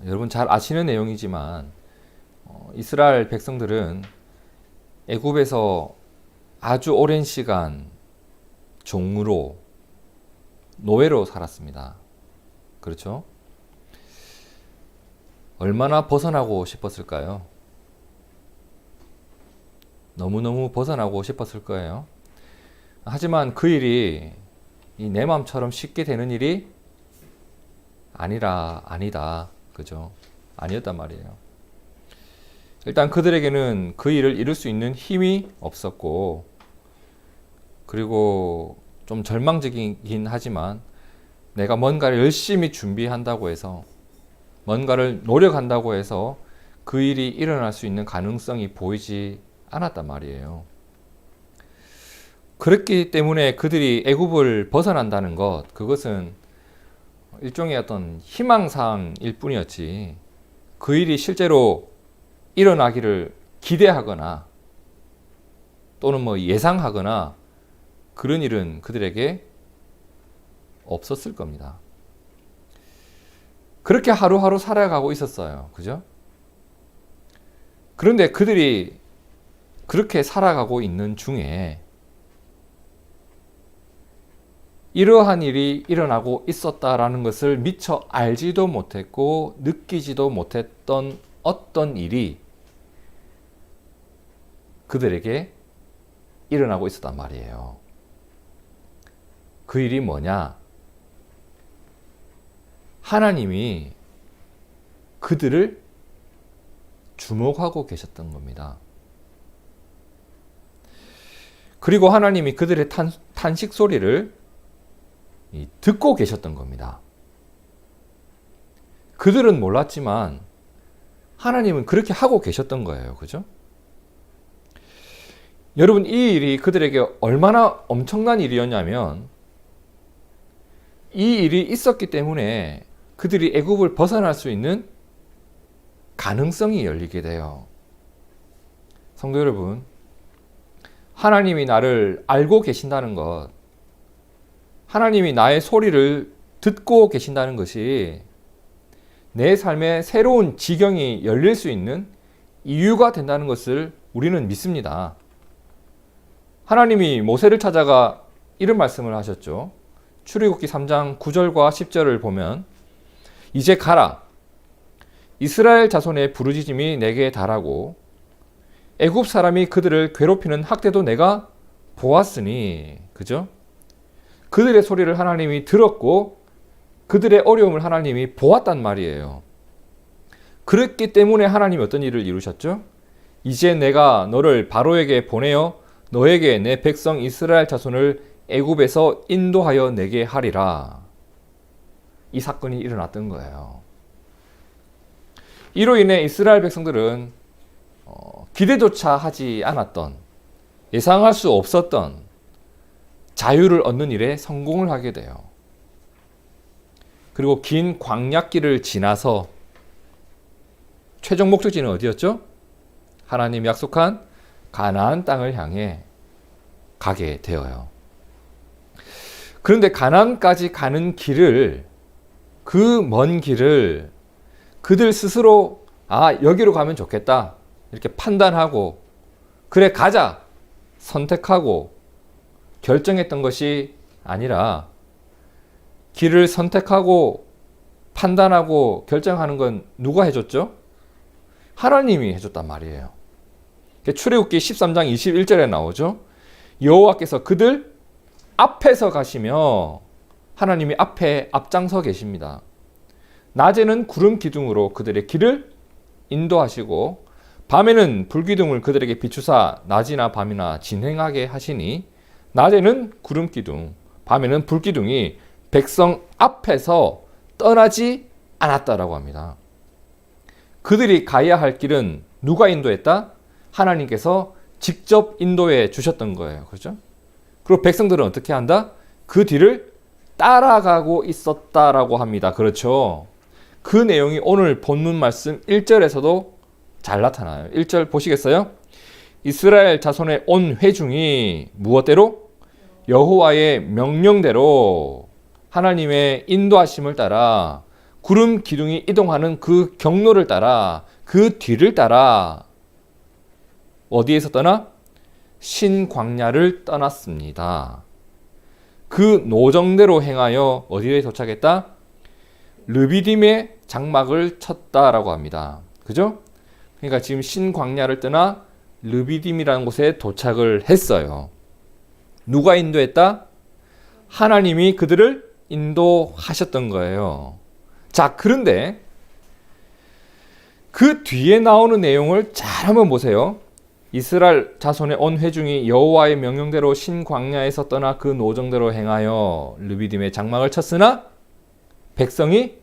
여러분 잘 아시는 내용이지만 이스라엘 백성들은 애굽에서 아주 오랜 시간 종으로 노예로 살았습니다. 그렇죠? 얼마나 벗어나고 싶었을까요? 너무너무 벗어나고 싶었을 거예요. 하지만 그 일이 내 마음처럼 쉽게 되는 일이 아니다. 그죠? 아니었단 말이에요. 일단 그들에게는 그 일을 이룰 수 있는 힘이 없었고, 그리고 좀 절망적이긴 하지만 내가 뭔가를 열심히 준비한다고 해서, 뭔가를 노력한다고 해서 그 일이 일어날 수 있는 가능성이 보이지 않았단 말이에요. 그렇기 때문에 그들이 애굽을 벗어난다는 것, 그것은 일종의 어떤 희망사항일 뿐이었지, 그 일이 실제로 일어나기를 기대하거나 또는 뭐 예상하거나 그런 일은 그들에게 없었을 겁니다. 그렇게 하루하루 살아가고 있었어요. 그죠? 그런데 그들이 그렇게 살아가고 있는 중에 이러한 일이 일어나고 있었다라는 것을 미처 알지도 못했고 느끼지도 못했던 어떤 일이 그들에게 일어나고 있었단 말이에요. 그 일이 뭐냐? 하나님이 그들을 주목하고 계셨던 겁니다. 그리고 하나님이 그들의 탄식 소리를 듣고 계셨던 겁니다. 그들은 몰랐지만 하나님은 그렇게 하고 계셨던 거예요. 그죠? 여러분, 이 일이 그들에게 얼마나 엄청난 일이었냐면, 이 일이 있었기 때문에 그들이 애굽을 벗어날 수 있는 가능성이 열리게 돼요. 성도 여러분, 하나님이 나를 알고 계신다는 것, 하나님이 나의 소리를 듣고 계신다는 것이 내 삶에 새로운 지경이 열릴 수 있는 이유가 된다는 것을 우리는 믿습니다. 하나님이 모세를 찾아가 이런 말씀을 하셨죠. 출애굽기 3장 9절과 10절을 보면, 이제 가라. 이스라엘 자손의 부르짖음이 내게 달하고 애굽 사람이 그들을 괴롭히는 학대도 내가 보았으니, 그죠? 그들의 소리를 하나님이 들었고 그들의 어려움을 하나님이 보았단 말이에요. 그렇기 때문에 하나님이 어떤 일을 이루셨죠? 이제 내가 너를 바로에게 보내어 너에게 내 백성 이스라엘 자손을 애굽에서 인도하여 내게 하리라. 이 사건이 일어났던 거예요. 이로 인해 이스라엘 백성들은 기대조차 하지 않았던, 예상할 수 없었던 자유를 얻는 일에 성공을 하게 돼요. 그리고 긴 광야길을 지나서 최종 목적지는 어디였죠? 하나님이 약속한 가나안 땅을 향해 가게 되어요. 그런데 가나안까지 가는 길을, 그 먼 길을 그들 스스로 여기로 가면 좋겠다 이렇게 판단하고, 그래 가자 선택하고 결정했던 것이 아니라, 길을 선택하고 판단하고 결정하는 건 누가 해줬죠? 하나님이 해줬단 말이에요. 출애굽기 13장 21절에 나오죠. 여호와께서 그들 앞에서 가시며 하나님이 앞에 앞장서 계십니다. 낮에는 구름 기둥으로 그들의 길을 인도하시고 밤에는 불기둥을 그들에게 비추사 낮이나 밤이나 진행하게 하시니, 낮에는 구름 기둥, 밤에는 불기둥이 백성 앞에서 떠나지 않았다라고 합니다. 그들이 가야 할 길은 누가 인도했다? 하나님께서 직접 인도해 주셨던 거예요. 그렇죠? 그리고 백성들은 어떻게 한다? 그 뒤를 따라가고 있었다라고 합니다. 그렇죠? 그 내용이 오늘 본문 말씀 1절에서도 잘 나타나요. 1절 보시겠어요? 이스라엘 자손의 온 회중이 무엇대로? 여호와의 명령대로 하나님의 인도하심을 따라 구름 기둥이 이동하는 그 경로를 따라 그 뒤를 따라 어디에서 떠나? 신광야를 떠났습니다. 그 노정대로 행하여 어디에 도착했다? 르비딤의 장막을 쳤다라고 합니다. 그죠? 그러니까 지금 신광야를 떠나 르비딤이라는 곳에 도착을 했어요. 누가 인도했다? 하나님이 그들을 인도하셨던 거예요. 자, 그런데 그 뒤에 나오는 내용을 잘 한번 보세요. 이스라엘 자손의 온 회중이 여호와의 명령대로 신광야에서 떠나 그 노정대로 행하여 르비딤의 장막을 쳤으나 백성이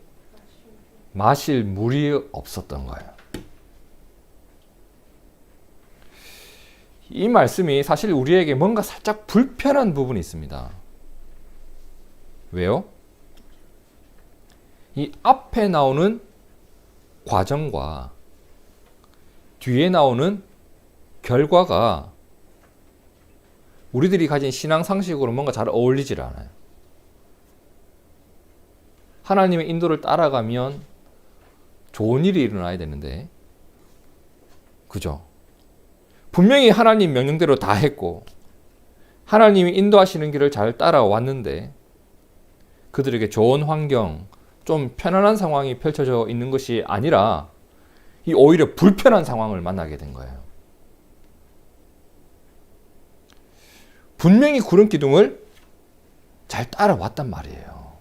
마실 물이 없었던 거예요. 이 말씀이 사실 우리에게 뭔가 살짝 불편한 부분이 있습니다. 왜요? 이 앞에 나오는 과정과 뒤에 나오는 결과가 우리들이 가진 신앙 상식으로 뭔가 잘 어울리질 않아요. 하나님의 인도를 따라가면 좋은 일이 일어나야 되는데, 그죠? 분명히 하나님 명령대로 다 했고 하나님이 인도하시는 길을 잘 따라왔는데 그들에게 좋은 환경, 좀 편안한 상황이 펼쳐져 있는 것이 아니라 이 오히려 불편한 상황을 만나게 된 거예요. 분명히 구름 기둥을 잘 따라왔단 말이에요.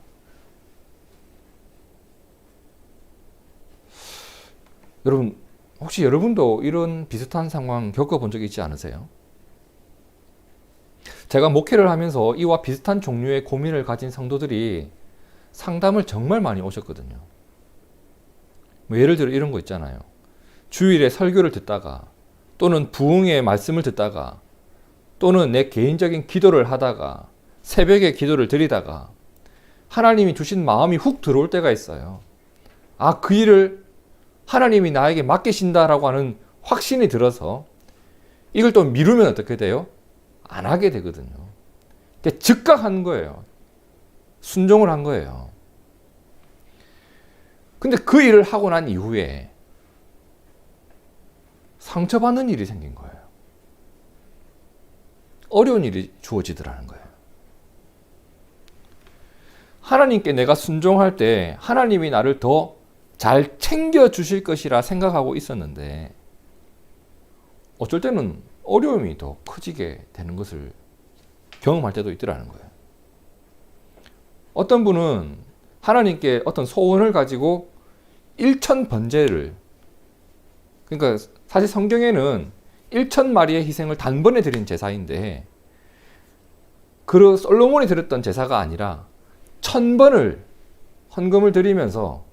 여러분, 혹시 여러분도 이런 비슷한 상황 겪어본 적 있지 않으세요? 제가 목회를 하면서 이와 비슷한 종류의 고민을 가진 성도들이 상담을 정말 많이 오셨거든요. 뭐 예를 들어 이런 거 있잖아요. 주일에 설교를 듣다가 또는 부흥의 말씀을 듣다가 또는 내 개인적인 기도를 하다가 새벽에 기도를 드리다가 하나님이 주신 마음이 훅 들어올 때가 있어요. 아, 그 일을 하나님이 나에게 맡기신다라고 하는 확신이 들어서 이걸 또 미루면 어떻게 돼요? 안 하게 되거든요. 그러니까 즉각 한 거예요. 순종을 한 거예요. 근데 그 일을 하고 난 이후에 상처받는 일이 생긴 거예요. 어려운 일이 주어지더라는 거예요. 하나님께 내가 순종할 때 하나님이 나를 더 잘 챙겨주실 것이라 생각하고 있었는데 어쩔 때는 어려움이 더 커지게 되는 것을 경험할 때도 있더라는 거예요. 어떤 분은 하나님께 어떤 소원을 가지고 일천번제를, 그러니까 사실 성경에는 1,000마리의 희생을 단번에 드린 제사인데 그 솔로몬이 드렸던 제사가 아니라 1,000번을 헌금을 드리면서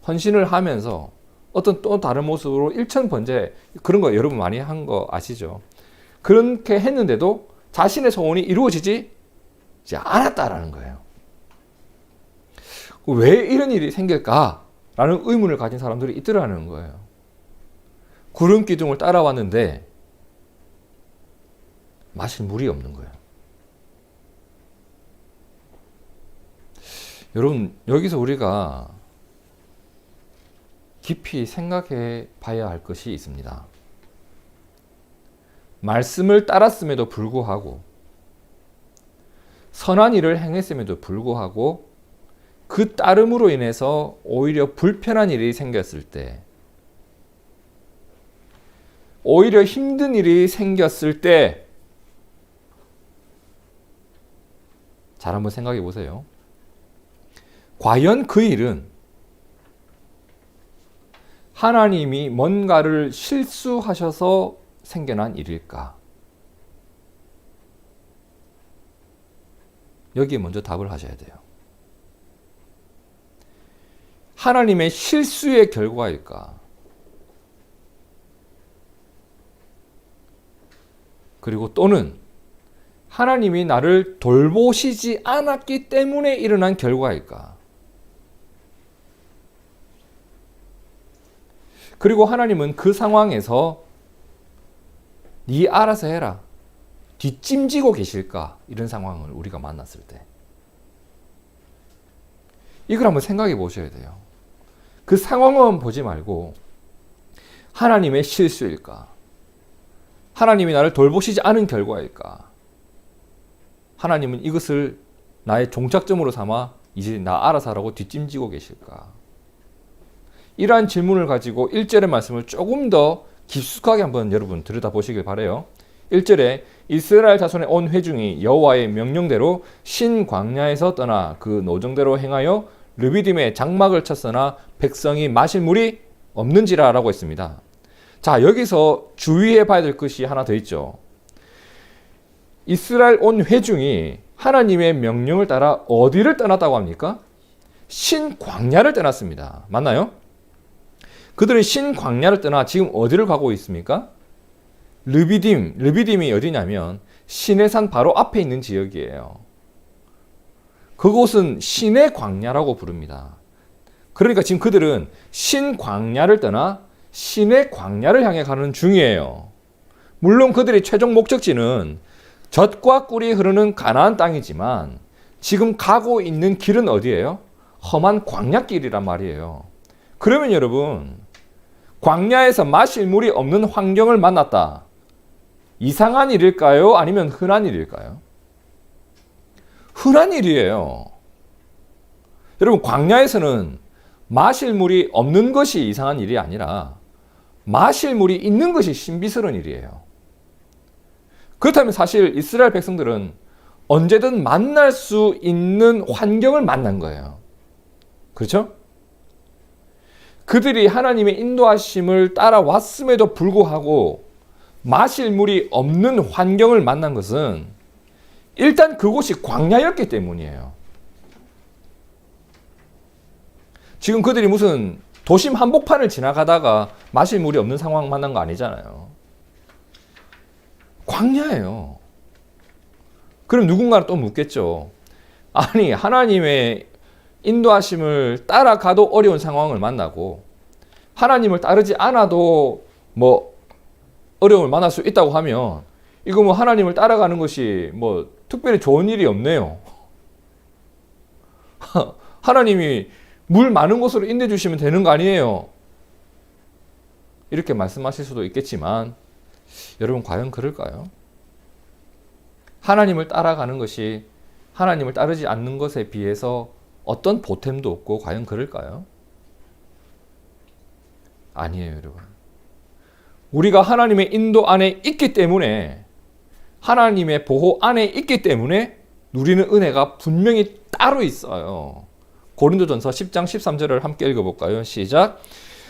헌신을 하면서 어떤 또 다른 모습으로 1,000번제, 그런 거 여러분 많이 한 거 아시죠? 그렇게 했는데도 자신의 소원이 이루어지지 않았다라는 거예요. 왜 이런 일이 생길까라는 의문을 가진 사람들이 있더라는 거예요. 구름 기둥을 따라왔는데 마실 물이 없는 거예요. 여러분, 여기서 우리가 깊이 생각해 봐야 할 것이 있습니다. 말씀을 따랐음에도 불구하고 선한 일을 행했음에도 불구하고 그 따름으로 인해서 오히려 불편한 일이 생겼을 때, 오히려 힘든 일이 생겼을 때 잘 한번 생각해 보세요. 과연 그 일은 하나님이 뭔가를 실수하셔서 생겨난 일일까? 여기에 먼저 답을 하셔야 돼요. 하나님의 실수의 결과일까? 그리고 또는 하나님이 나를 돌보시지 않았기 때문에 일어난 결과일까? 그리고 하나님은 그 상황에서 네 알아서 해라, 뒷짐지고 계실까? 이런 상황을 우리가 만났을 때 이걸 한번 생각해 보셔야 돼요. 그 상황은 보지 말고 하나님의 실수일까? 하나님이 나를 돌보시지 않은 결과일까? 하나님은 이것을 나의 종착점으로 삼아 이제 나 알아서 하라고 뒷짐지고 계실까? 이러한 질문을 가지고 1절의 말씀을 조금 더 깊숙하게 한번 여러분 들여다보시길 바라요. 1절에 이스라엘 자손의 온 회중이 여호와의 명령대로 신 광야에서 떠나 그 노정대로 행하여 르비딤에 장막을 쳤으나 백성이 마실 물이 없는지라라고 했습니다. 자, 여기서 주의해 봐야 될 것이 하나 더 있죠. 이스라엘 온 회중이 하나님의 명령을 따라 어디를 떠났다고 합니까? 신 광야를 떠났습니다. 맞나요? 그들은 신 광야를 떠나 지금 어디를 가고 있습니까? 르비딤이 어디냐면 시내산 바로 앞에 있는 지역이에요. 그곳은 신의 광야라고 부릅니다. 그러니까 지금 그들은 신 광야를 떠나 신의 광야를 향해 가는 중이에요. 물론 그들의 최종 목적지는 젖과 꿀이 흐르는 가나안 땅이지만 지금 가고 있는 길은 어디예요? 험한 광야길이란 말이에요. 그러면 여러분, 광야에서 마실 물이 없는 환경을 만났다. 이상한 일일까요? 아니면 흔한 일일까요? 흔한 일이에요. 여러분, 광야에서는 마실 물이 없는 것이 이상한 일이 아니라 마실 물이 있는 것이 신비스러운 일이에요. 그렇다면 사실 이스라엘 백성들은 언제든 만날 수 있는 환경을 만난 거예요. 그렇죠? 그들이 하나님의 인도하심을 따라왔음에도 불구하고 마실 물이 없는 환경을 만난 것은 일단 그곳이 광야였기 때문이에요. 지금 그들이 무슨 도심 한복판을 지나가다가 마실 물이 없는 상황 만난 거 아니잖아요. 광야예요. 그럼 누군가는 또 묻겠죠. 아니, 하나님의 인도하심을 따라가도 어려운 상황을 만나고 하나님을 따르지 않아도 뭐 어려움을 만날 수 있다고 하면 이거 뭐 하나님을 따라가는 것이 뭐 특별히 좋은 일이 없네요. 하나님이 물 많은 곳으로 인도해 주시면 되는 거 아니에요? 이렇게 말씀하실 수도 있겠지만 여러분, 과연 그럴까요? 하나님을 따라가는 것이 하나님을 따르지 않는 것에 비해서 어떤 보탬도 없고 과연 그럴까요? 아니에요, 여러분. 우리가 하나님의 인도 안에 있기 때문에, 하나님의 보호 안에 있기 때문에 누리는 은혜가 분명히 따로 있어요. 고린도전서 10장 13절을 함께 읽어볼까요? 시작.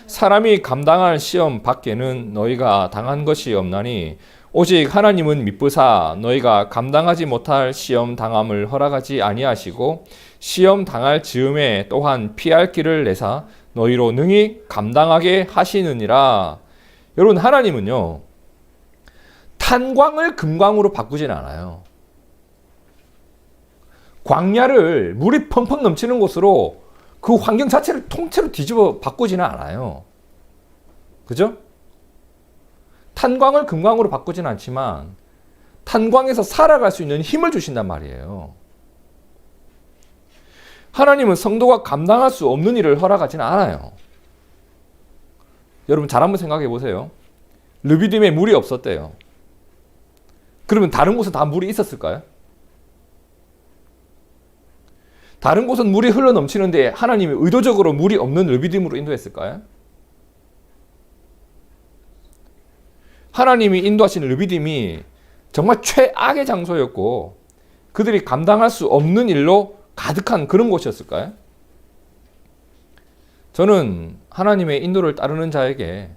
사람이 감당할 시험 밖에는 너희가 당한 것이 없나니 오직 하나님은 미쁘사 너희가 감당하지 못할 시험 당함을 허락하지 아니하시고 시험 당할 즈음에 또한 피할 길을 내사 너희로 능히 감당하게 하시느니라. 여러분, 하나님은요, 탄광을 금광으로 바꾸지는 않아요. 광야를 물이 펑펑 넘치는 곳으로 그 환경 자체를 통째로 뒤집어 바꾸지는 않아요. 그죠? 탄광을 금광으로 바꾸지는 않지만 탄광에서 살아갈 수 있는 힘을 주신단 말이에요. 하나님은 성도가 감당할 수 없는 일을 허락하지는 않아요. 여러분, 잘 한번 생각해 보세요. 르비딤에 물이 없었대요. 그러면 다른 곳은 다 물이 있었을까요? 다른 곳은 물이 흘러 넘치는데 하나님이 의도적으로 물이 없는 르비딤으로 인도했을까요? 하나님이 인도하신 르비딤이 정말 최악의 장소였고 그들이 감당할 수 없는 일로 가득한 그런 곳이었을까요? 저는 하나님의 인도를 따르는 자에게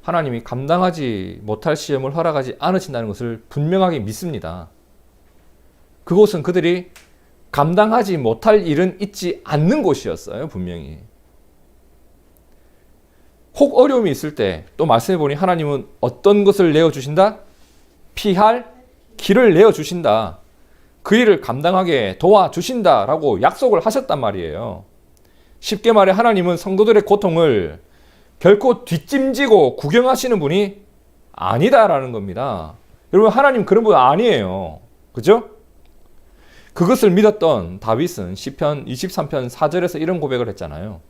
하나님이 감당하지 못할 시험을 허락하지 않으신다는 것을 분명하게 믿습니다. 그곳은 그들이 감당하지 못할 일은 있지 않는 곳이었어요, 분명히. 혹 어려움이 있을 때 또 말씀해보니 하나님은 어떤 것을 내어주신다? 피할 길을 내어주신다. 그 일을 감당하게 도와주신다라고 약속을 하셨단 말이에요. 쉽게 말해 하나님은 성도들의 고통을 결코 뒷짐지고 구경하시는 분이 아니다라는 겁니다. 여러분, 하나님 그런 분 아니에요. 그죠? 그것을 믿었던 다윗은 시편 23편 4절에서 이런 고백을 했잖아요.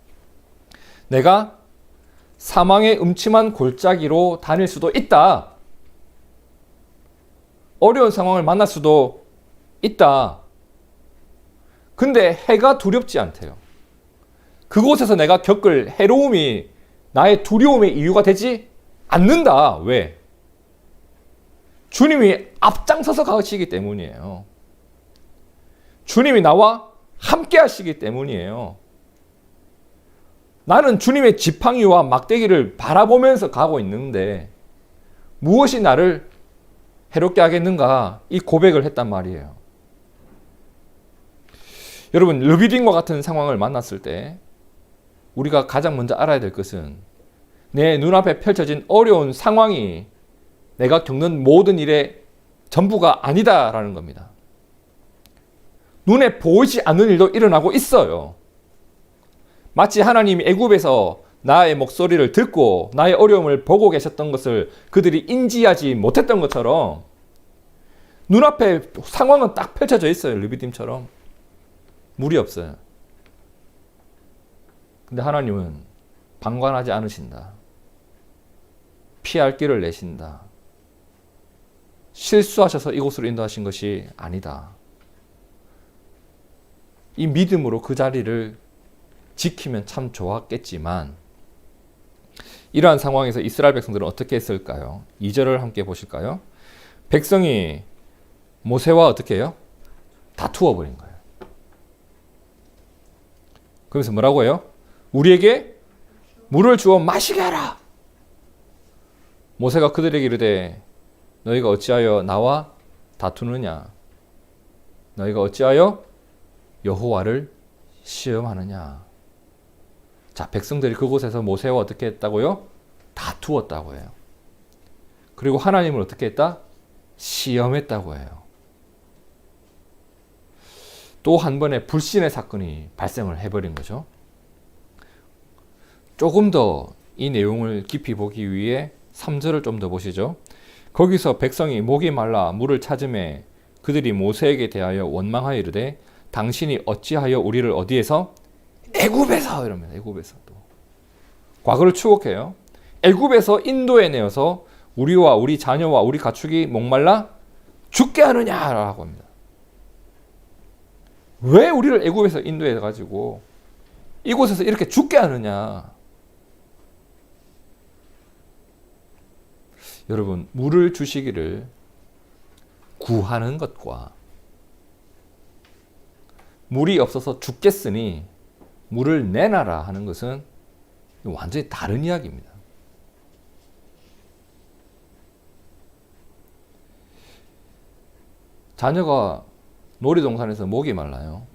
내가 사망의 음침한 골짜기로 다닐 수도 있다. 어려운 상황을 만날 수도 있다. 근데 해가 두렵지 않대요. 그곳에서 내가 겪을 해로움이 나의 두려움의 이유가 되지 않는다. 왜? 주님이 앞장서서 가시기 때문이에요. 주님이 나와 함께 하시기 때문이에요. 나는 주님의 지팡이와 막대기를 바라보면서 가고 있는데 무엇이 나를 해롭게 하겠는가? 이 고백을 했단 말이에요. 여러분, 르비딤과 같은 상황을 만났을 때 우리가 가장 먼저 알아야 될 것은 내 눈앞에 펼쳐진 어려운 상황이 내가 겪는 모든 일의 전부가 아니다라는 겁니다. 눈에 보이지 않는 일도 일어나고 있어요. 마치 하나님이 애굽에서 나의 목소리를 듣고 나의 어려움을 보고 계셨던 것을 그들이 인지하지 못했던 것처럼 눈앞에 상황은 딱 펼쳐져 있어요. 르비딤처럼. 물이 없어요. 근데 하나님은 방관하지 않으신다. 피할 길을 내신다. 실수하셔서 이곳으로 인도하신 것이 아니다. 이 믿음으로 그 자리를 지키면 참 좋았겠지만 이러한 상황에서 이스라엘 백성들은 어떻게 했을까요? 2절을 함께 보실까요? 백성이 모세와 어떻게 해요? 다투어 버린 거예요. 그러면서 뭐라고 해요? 우리에게 물을 주어 마시게 하라. 모세가 그들에게 이르되 너희가 어찌하여 나와 다투느냐? 너희가 어찌하여 여호와를 시험하느냐? 자, 백성들이 그곳에서 모세와 어떻게 했다고요? 다투었다고 해요. 그리고 하나님을 어떻게 했다? 시험했다고 해요. 또 한 번의 불신의 사건이 발생을 해버린 거죠. 조금 더 이 내용을 깊이 보기 위해 3절을 좀 더 보시죠. 거기서 백성이 목이 말라 물을 찾음에 그들이 모세에게 대하여 원망하여 이르되 당신이 어찌하여 우리를 어디에서? 애굽에서 이럽니다. 애굽에서 또 과거를 추억해요. 애굽에서 인도에 내어서 우리와 우리 자녀와 우리 가축이 목말라 죽게 하느냐라고 합니다. 왜 우리를 애굽에서 인도해 가지고 이곳에서 이렇게 죽게 하느냐? 여러분, 물을 주시기를 구하는 것과 물이 없어서 죽겠으니 물을 내놔라 하는 것은 완전히 다른 이야기입니다. 자녀가 놀이동산에서 목이 말라요.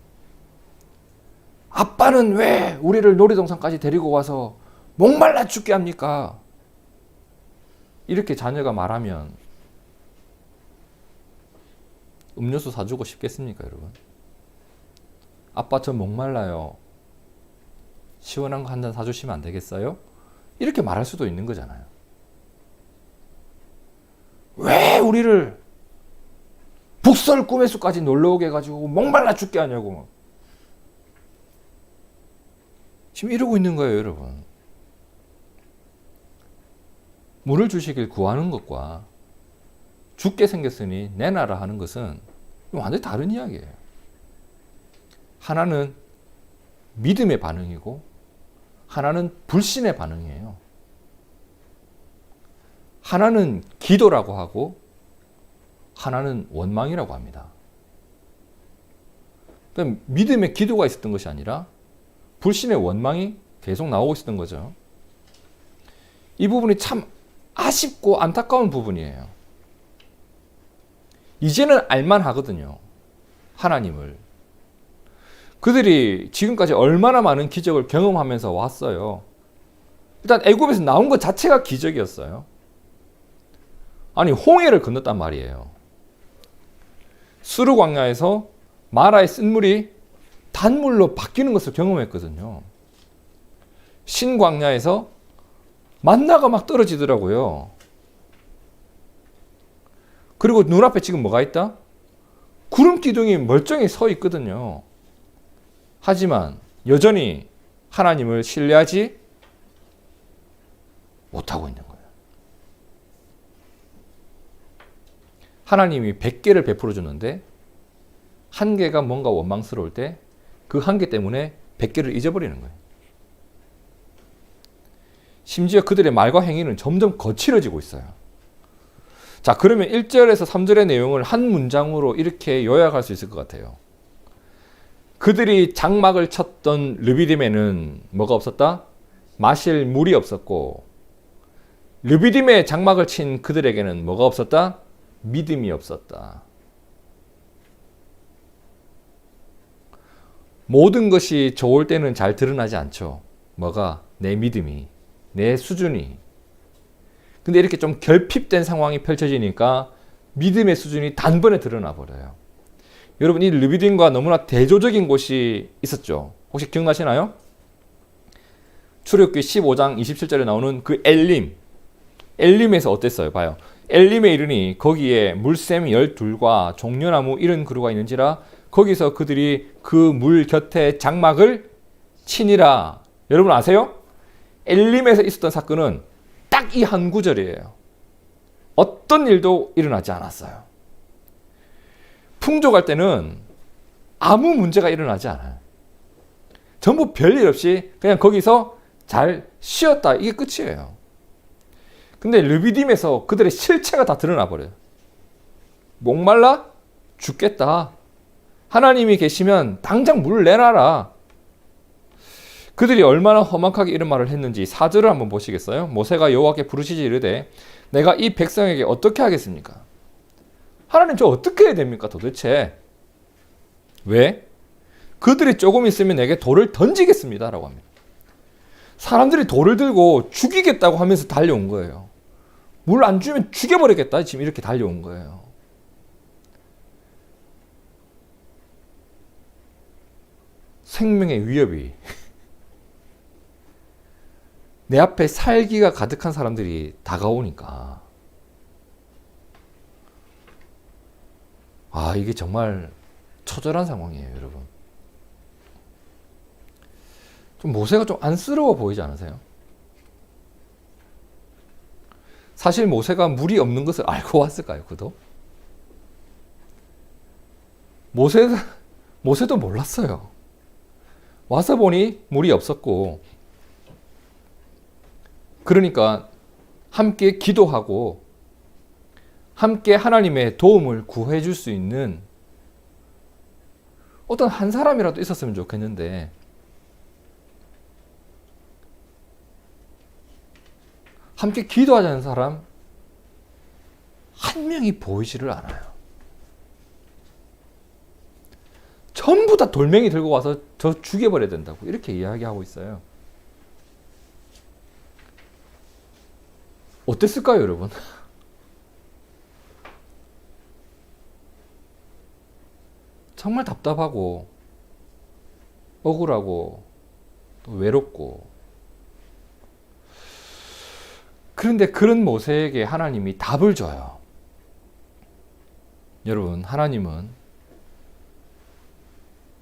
아빠는 왜 우리를 놀이동산까지 데리고 와서 목말라 죽게 합니까? 이렇게 자녀가 말하면 음료수 사주고 싶겠습니까, 여러분? 아빠 저 목말라요. 시원한 거 한 잔 사주시면 안 되겠어요? 이렇게 말할 수도 있는 거잖아요. 왜 우리를 북설 꿈의 숲까지 놀러 오게 해가지고 목말라 죽게 하냐고. 지금 이러고 있는 거예요, 여러분. 물을 주시길 구하는 것과 죽게 생겼으니 내놔라 하는 것은 완전히 다른 이야기예요. 하나는 믿음의 반응이고 하나는 불신의 반응이에요. 하나는 기도라고 하고 하나는 원망이라고 합니다. 그러니까 믿음의 기도가 있었던 것이 아니라 불신의 원망이 계속 나오고 있었던 거죠. 이 부분이 참 아쉽고 안타까운 부분이에요. 이제는 알만하거든요. 하나님을. 그들이 지금까지 얼마나 많은 기적을 경험하면서 왔어요. 일단 애굽에서 나온 것 자체가 기적이었어요. 아니, 홍해를 건넜단 말이에요. 수르 광야에서 마라의 쓴물이 단물로 바뀌는 것을 경험했거든요. 신광야에서 만나가 막 떨어지더라고요. 그리고 눈앞에 지금 뭐가 있다? 구름 기둥이 멀쩡히 서 있거든요. 하지만 여전히 하나님을 신뢰하지 못하고 있는 거예요. 하나님이 100개를 베풀어 줬는데 한 개가 뭔가 원망스러울 때 그 한 개 때문에 100개를 잊어버리는 거예요. 심지어 그들의 말과 행위는 점점 거칠어지고 있어요. 자, 그러면 1절에서 3절의 내용을 한 문장으로 이렇게 요약할 수 있을 것 같아요. 그들이 장막을 쳤던 르비딤에는 뭐가 없었다? 마실 물이 없었고, 르비딤에 장막을 친 그들에게는 뭐가 없었다? 믿음이 없었다. 모든 것이 좋을 때는 잘 드러나지 않죠. 뭐가? 내 믿음이, 내 수준이. 근데 이렇게 좀 결핍된 상황이 펼쳐지니까 믿음의 수준이 단번에 드러나 버려요. 여러분, 이 르비딤과 너무나 대조적인 곳이 있었죠. 혹시 기억나시나요? 출애굽기 15장 27절에 나오는 그 엘림. 엘림에서 어땠어요? 봐요. 엘림에 이르니 거기에 물샘 12과 종려나무 70그루가 있는지라 거기서 그들이 그 물 곁에 장막을 치니라. 여러분 아세요? 엘림에서 있었던 사건은 딱 이 한 구절이에요. 어떤 일도 일어나지 않았어요. 풍족할 때는 아무 문제가 일어나지 않아요. 전부 별일 없이 그냥 거기서 잘 쉬었다. 이게 끝이에요. 근데 르비딤에서 그들의 실체가 다 드러나 버려요. 목말라? 죽겠다. 하나님이 계시면 당장 물을 내놔라. 그들이 얼마나 험악하게 이런 말을 했는지 4절을 한번 보시겠어요? 모세가 여호와께 부르시지 이르되 내가 이 백성에게 어떻게 하겠습니까? 하나님 저 어떻게 해야 됩니까 도대체? 왜? 그들이 조금 있으면 내게 돌을 던지겠습니다 라고 합니다. 사람들이 돌을 들고 죽이겠다고 하면서 달려온 거예요. 물 안 주면 죽여버리겠다 지금 이렇게 달려온 거예요. 생명의 위협이 내 앞에 살기가 가득한 사람들이 다가오니까 이게 정말 처절한 상황이에요, 여러분. 좀 모세가 좀 안쓰러워 보이지 않으세요? 사실 모세가 물이 없는 것을 알고 왔을까요, 그도? 모세도 몰랐어요. 와서 보니 물이 없었고, 그러니까 함께 기도하고 함께 하나님의 도움을 구해줄 수 있는 어떤 한 사람이라도 있었으면 좋겠는데 함께 기도하자는 사람 한 명이 보이지를 않아요. 전부 다 돌멩이 들고 와서 저 죽여버려야 된다고 이렇게 이야기하고 있어요. 어땠을까요, 여러분? 정말 답답하고 억울하고 또 외롭고. 그런데 그런 모세에게 하나님이 답을 줘요. 여러분, 하나님은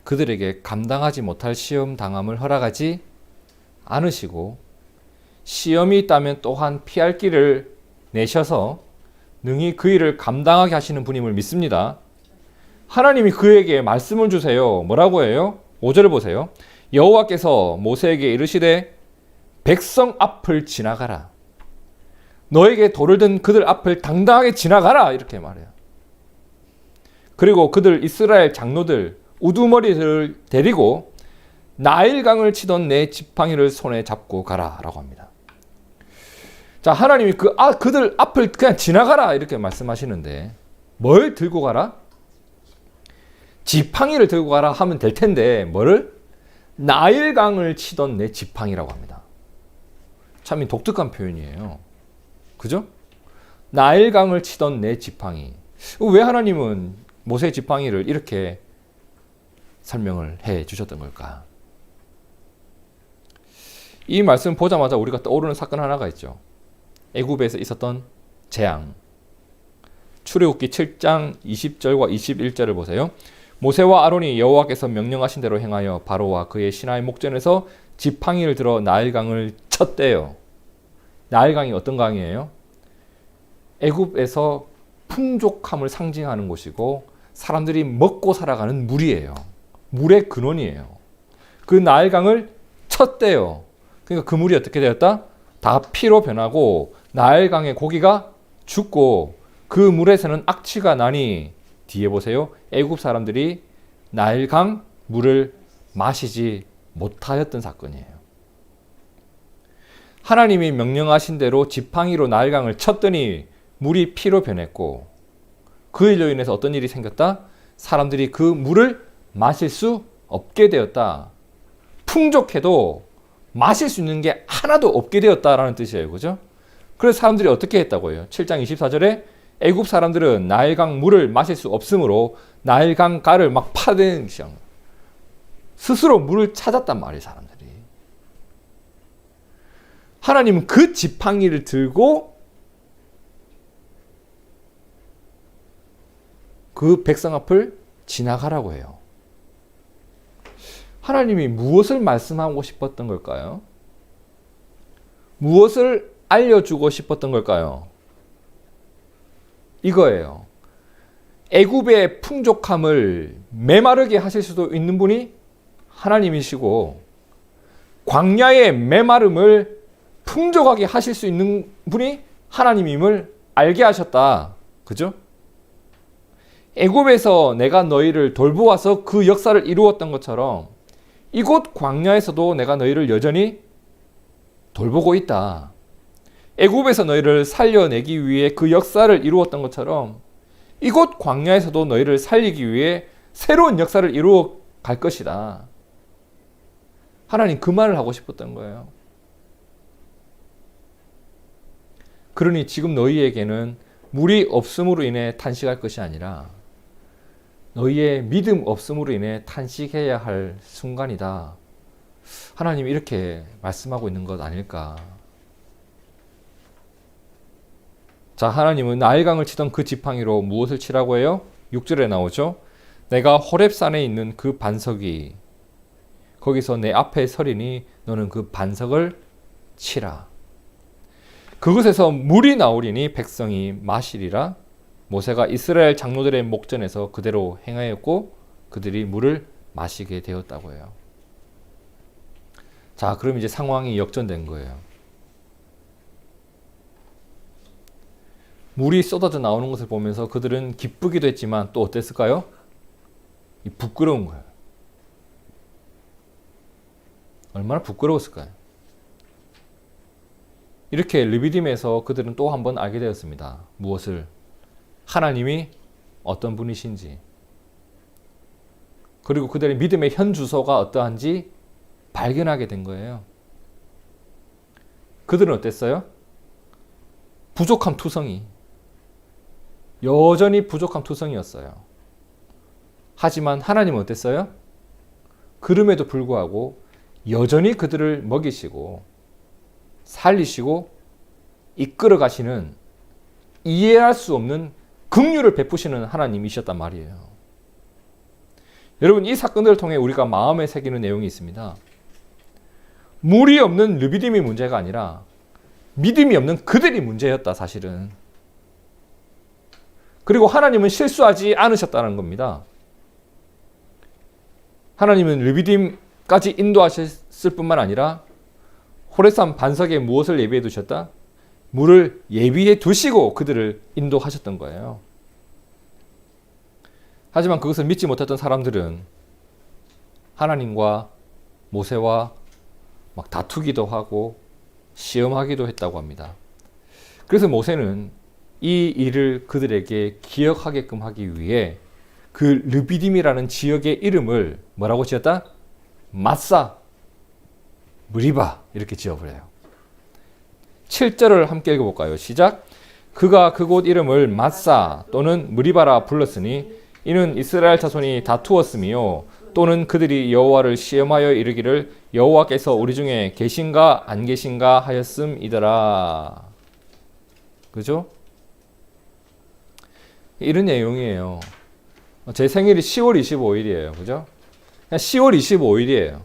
그들에게 감당하지 못할 시험 당함을 허락하지 않으시고 시험이 있다면 또한 피할 길을 내셔서 능히 그 일을 감당하게 하시는 분임을 믿습니다. 하나님이 그에게 말씀을 주세요. 뭐라고 해요? 5절을 보세요. 여호와께서 모세에게 이르시되 백성 앞을 지나가라. 너에게 돌을 든 그들 앞을 당당하게 지나가라. 이렇게 말해요. 그리고 그들 이스라엘 장로들 우두머리를 데리고 나일강을 치던 내 지팡이를 손에 잡고 가라 라고 합니다. 자, 하나님이 그들 앞을 그냥 지나가라 이렇게 말씀하시는데 뭘 들고 가라? 지팡이를 들고 가라 하면 될 텐데 뭐를? 나일강을 치던 내 지팡이라고 합니다. 참 독특한 표현이에요. 그죠? 나일강을 치던 내 지팡이. 왜 하나님은 모세의 지팡이를 이렇게 설명을 해 주셨던 걸까? 이 말씀 보자마자 우리가 떠오르는 사건 하나가 있죠. 애굽에서 있었던 재앙. 출애굽기 7장 20절과 21절을 보세요. 모세와 아론이 여호와께서 명령하신 대로 행하여 바로와 그의 신하의 목전에서 지팡이를 들어 나일강을 쳤대요. 나일강이 어떤 강이에요? 애굽에서 풍족함을 상징하는 곳이고 사람들이 먹고 살아가는 물이에요. 물의 근원이에요. 그 나일강을 쳤대요. 그러니까 그 물이 어떻게 되었다? 다 피로 변하고 나일강의 고기가 죽고 그 물에서는 악취가 나니 뒤에 보세요. 애굽 사람들이 나일강 물을 마시지 못하였던 사건이에요. 하나님이 명령하신 대로 지팡이로 나일강을 쳤더니 물이 피로 변했고 그 일로 인해서 어떤 일이 생겼다? 사람들이 그 물을 마실 수 없게 되었다. 풍족해도 마실 수 있는 게 하나도 없게 되었다라는 뜻이에요. 그죠? 그래서 사람들이 어떻게 했다고 해요? 7장 24절에 애굽 사람들은 나일강 물을 마실 수 없으므로 나일강 가를 막 파대는 시간. 스스로 물을 찾았단 말이에요, 사람들이. 하나님은 그 지팡이를 들고 그 백성 앞을 지나가라고 해요. 하나님이 무엇을 말씀하고 싶었던 걸까요? 무엇을 알려주고 싶었던 걸까요? 이거예요. 애굽의 풍족함을 메마르게 하실 수도 있는 분이 하나님이시고 광야의 메마름을 풍족하게 하실 수 있는 분이 하나님임을 알게 하셨다. 그죠? 애굽에서 내가 너희를 돌보아서 그 역사를 이루었던 것처럼 이곳 광야에서도 내가 너희를 여전히 돌보고 있다. 애굽에서 너희를 살려내기 위해 그 역사를 이루었던 것처럼 이곳 광야에서도 너희를 살리기 위해 새로운 역사를 이루어 갈 것이다. 하나님 그 말을 하고 싶었던 거예요. 그러니 지금 너희에게는 물이 없음으로 인해 탄식할 것이 아니라 너희의 믿음 없음으로 인해 탄식해야 할 순간이다. 하나님이 이렇게 말씀하고 있는 것 아닐까. 자, 하나님은 나일강을 치던 그 지팡이로 무엇을 치라고 해요? 6절에 나오죠. 내가 호렙산에 있는 그 반석이 거기서 내 앞에 서리니 너는 그 반석을 치라. 그곳에서 물이 나오리니 백성이 마시리라. 모세가 이스라엘 장로들의 목전에서 그대로 행하였고 그들이 물을 마시게 되었다고 해요. 자, 그럼 이제 상황이 역전된 거예요. 물이 쏟아져 나오는 것을 보면서 그들은 기쁘기도 했지만 또 어땠을까요? 부끄러운 거예요. 얼마나 부끄러웠을까요? 이렇게 르비딤에서 그들은 또 한 번 알게 되었습니다. 무엇을? 하나님이 어떤 분이신지, 그리고 그들의 믿음의 현 주소가 어떠한지 발견하게 된 거예요. 그들은 어땠어요? 부족함 투성이. 여전히 부족함 투성이었어요. 하지만 하나님은 어땠어요? 그럼에도 불구하고 여전히 그들을 먹이시고 살리시고 이끌어 가시는 이해할 수 없는 긍휼을 베푸시는 하나님이셨단 말이에요. 여러분, 이 사건들을 통해 우리가 마음에 새기는 내용이 있습니다. 물이 없는 르비딤이 문제가 아니라 믿음이 없는 그들이 문제였다, 사실은. 그리고 하나님은 실수하지 않으셨다는 겁니다. 하나님은 르비딤까지 인도하셨을 뿐만 아니라 호렙산 반석에 무엇을 예비해 두셨다? 물을 예비해 두시고 그들을 인도하셨던 거예요. 하지만 그것을 믿지 못했던 사람들은 하나님과 모세와 막 다투기도 하고 시험하기도 했다고 합니다. 그래서 모세는 이 일을 그들에게 기억하게끔 하기 위해 그 르비딤이라는 지역의 이름을 뭐라고 지었다? 마사, 무리바 이렇게 지어버려요. 7절을 함께 읽어볼까요? 시작. 그가 그곳 이름을 마사 또는 무리바라 불렀으니 이는 이스라엘 자손이 다투었으며 또는 그들이 여호와를 시험하여 이르기를 여호와께서 우리 중에 계신가 안 계신가 하였음이더라. 그죠? 이런 내용이에요. 제 생일이 10월 25일이에요. 그죠? 그냥 10월 25일이에요.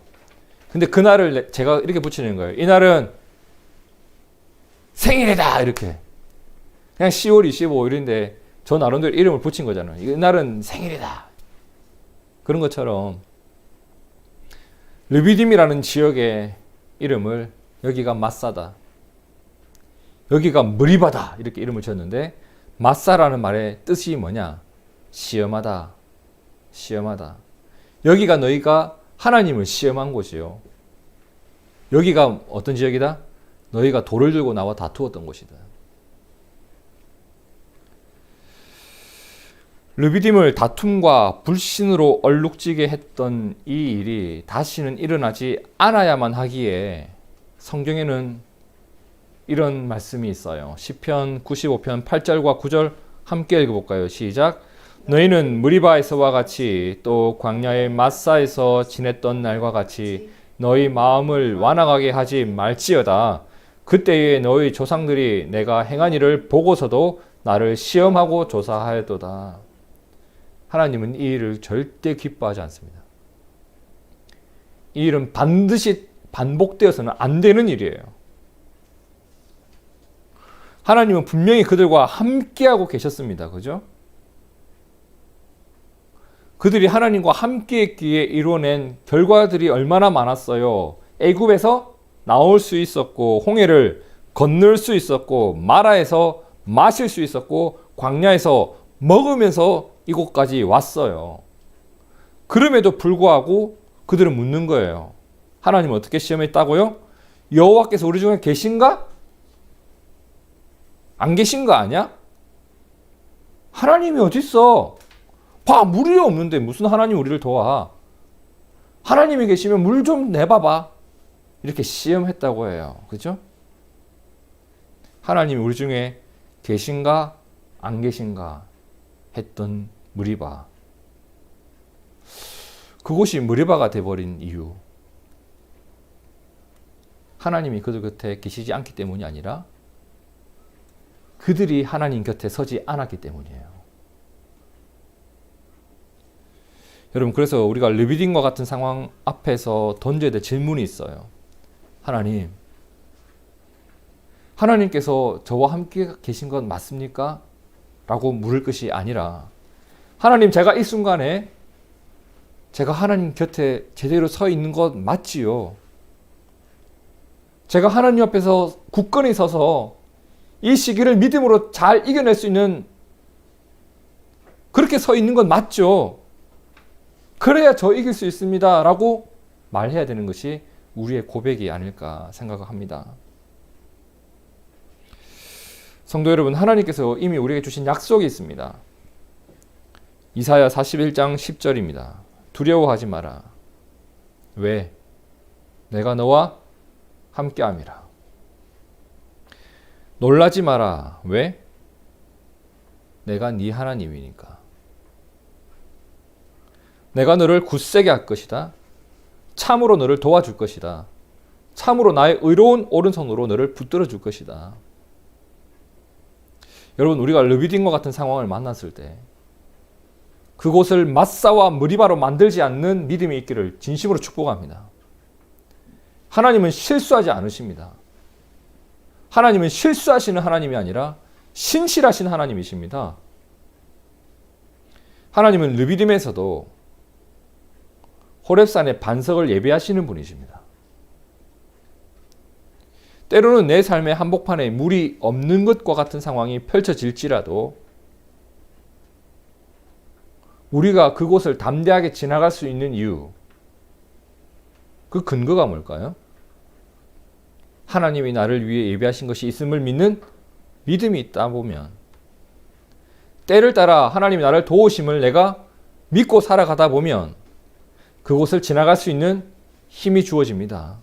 근데 그날을 제가 이렇게 붙이는 거예요. 이날은 생일이다 이렇게. 그냥 10월 25일인데 저 나름대로 이름을 붙인 거잖아요. 이날은 생일이다. 그런 것처럼 르비딤이라는 지역의 이름을 여기가 마사다, 여기가 무리바다 이렇게 이름을 지었는데, 마사라는 말의 뜻이 뭐냐? 시험하다, 시험하다. 여기가 너희가 하나님을 시험한 곳이요. 여기가 어떤 지역이다? 너희가 돌을 들고 나와 다투었던 곳이다. 르비딤을 다툼과 불신으로 얼룩지게 했던 이 일이 다시는 일어나지 않아야만 하기에 성경에는 이런 말씀이 있어요. 시편 95편 8절과 9절 함께 읽어볼까요? 시작. 너희는 무리바에서와 같이 또 광야의 마사에서 지냈던 날과 같이 너희 마음을 완악하게 하지 말지어다. 그때에 너희 조상들이 내가 행한 일을 보고서도 나를 시험하고 조사하였도다. 하나님은 이 일을 절대 기뻐하지 않습니다. 이 일은 반드시 반복되어서는 안 되는 일이에요. 하나님은 분명히 그들과 함께하고 계셨습니다. 그죠? 그들이 하나님과 함께했기에 이뤄낸 결과들이 얼마나 많았어요. 애굽에서 나올 수 있었고, 홍해를 건널 수 있었고, 마라에서 마실 수 있었고, 광야에서 먹으면서 이곳까지 왔어요. 그럼에도 불구하고 그들은 묻는 거예요. 하나님 어떻게 시험했다고요? 여호와께서 우리 중에 계신가? 안 계신 거 아니야? 하나님이 어디 있어? 봐, 물이 없는데 무슨 하나님 우리를 도와? 하나님이 계시면 물 좀 내봐봐. 이렇게 시험했다고 해요. 그죠? 하나님이 우리 중에 계신가 안 계신가 했던 무리바. 그곳이 무리바가 돼버린 이유, 하나님이 그들 곁에 계시지 않기 때문이 아니라 그들이 하나님 곁에 서지 않았기 때문이에요. 여러분, 그래서 우리가 르비딤과 같은 상황 앞에서 던져야 될 질문이 있어요. 하나님, 하나님께서 저와 함께 계신 건 맞습니까? 라고 물을 것이 아니라, 하나님, 제가 이 순간에 제가 하나님 곁에 제대로 서 있는 것 맞지요? 제가 하나님 앞에서 굳건히 서서 이 시기를 믿음으로 잘 이겨낼 수 있는, 그렇게 서 있는 건 맞죠? 그래야 저 이길 수 있습니다 라고 말해야 되는 것이 우리의 고백이 아닐까 생각합니다. 성도 여러분, 하나님께서 이미 우리에게 주신 약속이 있습니다. 이사야 41장 10절입니다. 두려워하지 마라. 왜? 내가 너와 함께함이라. 놀라지 마라. 왜? 내가 네 하나님이니까. 내가 너를 굳세게 할 것이다. 참으로 너를 도와줄 것이다. 참으로 나의 의로운 오른손으로 너를 붙들어 줄 것이다. 여러분, 우리가 르비딤과 같은 상황을 만났을 때 그곳을 마사와 무리바로 만들지 않는 믿음이 있기를 진심으로 축복합니다. 하나님은 실수하지 않으십니다. 하나님은 실수하시는 하나님이 아니라 신실하신 하나님이십니다. 하나님은 르비딤에서도 호렙산의 반석을 예배하시는 분이십니다. 때로는 내 삶의 한복판에 물이 없는 것과 같은 상황이 펼쳐질지라도 우리가 그곳을 담대하게 지나갈 수 있는 이유, 그 근거가 뭘까요? 하나님이 나를 위해 예배하신 것이 있음을 믿는 믿음이 있다 보면, 때를 따라 하나님이 나를 도우심을 내가 믿고 살아가다 보면 그곳을 지나갈 수 있는 힘이 주어집니다.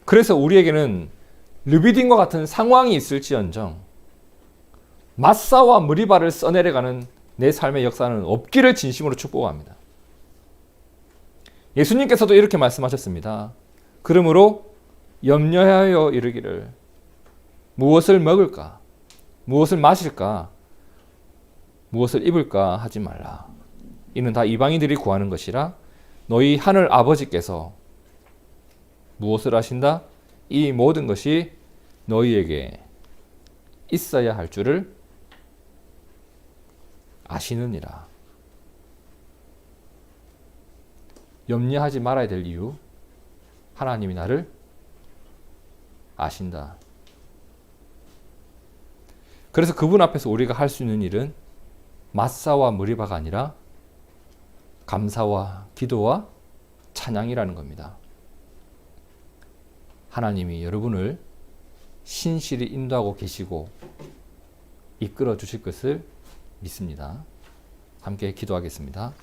그래서 우리에게는 르비딤과 같은 상황이 있을지언정 마사와 무리바를 써내려가는 내 삶의 역사는 없기를 진심으로 축복합니다. 예수님께서도 이렇게 말씀하셨습니다. 그러므로 염려하여 이르기를 무엇을 먹을까? 무엇을 마실까? 무엇을 입을까? 하지 말라. 이는 다 이방인들이 구하는 것이라 너희 하늘 아버지께서 무엇을 하신다? 이 모든 것이 너희에게 있어야 할 줄을 아시느니라. 염려하지 말아야 될 이유, 하나님이 나를 아신다. 그래서 그분 앞에서 우리가 할 수 있는 일은 맞사와 무리바가 아니라 감사와 기도와 찬양이라는 겁니다. 하나님이 여러분을 신실히 인도하고 계시고 이끌어 주실 것을 믿습니다. 함께 기도하겠습니다.